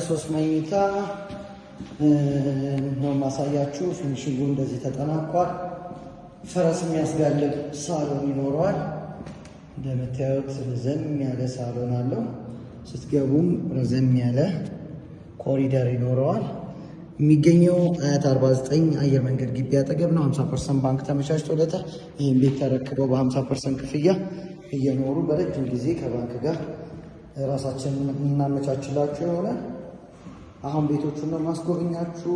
ሶስት መኝታ ነው ማሳያችሁ። ፊኒሺንጉ እንደዚህ ተጠናቋል። ፈረስ የሚያስጋልብ ሳሎን ይኖረዋል። እንደምታዩት ረዘም ያለ ሳሎን አለው። ስትገቡም ረዘም ያለ ኮሪደር ይኖረዋል። የሚገኘው አያት 49 አየር መንገድ ግቢ አጠገብ ነው። 50% ባንክ ተመቻችቶለታል። ይህን ቤት ተረክበው በ50% ክፍያ እየኖሩ በረጅም ጊዜ ከባንክ ጋር ራሳችንን እናመቻችላችሁ ይሆናል። አሁን ቤቶቹን ነው ማስጎብኛችሁ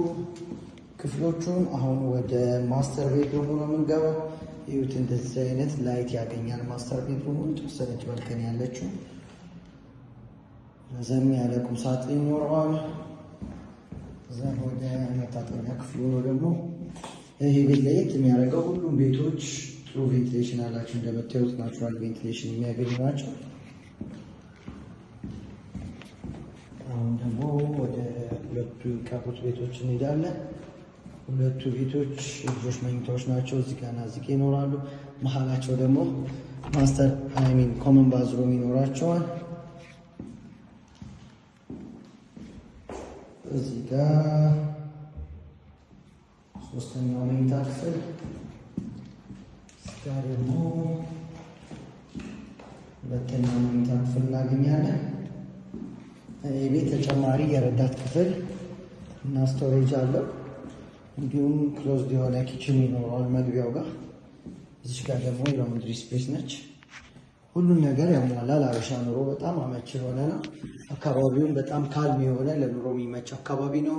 ክፍሎቹን። አሁን ወደ ማስተር ቤድሩሙ ነው የምንገባው። ይሁት እንደዚህ አይነት ላይት ያገኛል ማስተር ቤድሩሙ። የተወሰነች ባልከኒ ያለችው ረዘም ያለ ቁም ሳጥን ይኖረዋል። እዛ ወደ መታጠቢያ ክፍሉ ነው ደግሞ። ይሄ ቤት ለየት የሚያደርገው ሁሉም ቤቶች ጥሩ ቬንቲሌሽን አላቸው። እንደምታዩት ናቹራል ቬንቲሌሽን የሚያገኙ ናቸው። አሁን ደግሞ ወደ ሁለቱ ቀሩት ቤቶች እንሄዳለን። ሁለቱ ቤቶች ልጆች መኝታዎች ናቸው። እዚህ ጋር እና እዚህ ጋር ይኖራሉ። መሀላቸው ደግሞ ማስተር ኮመን ባዝሩም ይኖራቸዋል። እዚህ ጋር ሶስተኛው መኝታ ክፍል፣ እዚህ ጋር ደግሞ ሁለተኛው መኝታ ክፍል እናገኛለን። የቤት ተጨማሪ የረዳት ክፍል እና ስቶሬጅ አለው። እንዲሁም ክሎዝድ የሆነ ኪችን ይኖረዋል መግቢያው ጋር። እዚች ጋር ደግሞ የላውንድሪ ስፔስ ነች። ሁሉም ነገር ያሟላል። አበሻ ኑሮ በጣም አመቺ የሆነ ነው። አካባቢውን በጣም ካልም የሆነ ለኑሮ የሚመች አካባቢ ነው።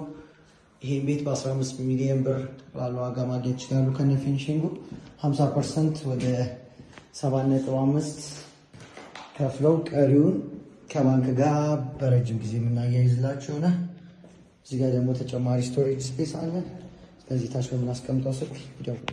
ይሄን ቤት በ15 ሚሊዮን ብር ባለው ዋጋ ማግኘት ይችላሉ። ከነ ፊኒሺንጉ 50% ወደ 7.5 ከፍለው ቀሪውን ከባንክ ጋር በረጅም ጊዜ የምናያይዝላችሁ ይሆናል። እዚህ ጋር ደግሞ ተጨማሪ ስቶሬጅ ስፔስ አለ። ስለዚህ ታች በምናስቀምጠው ስልክ ይደውሉ።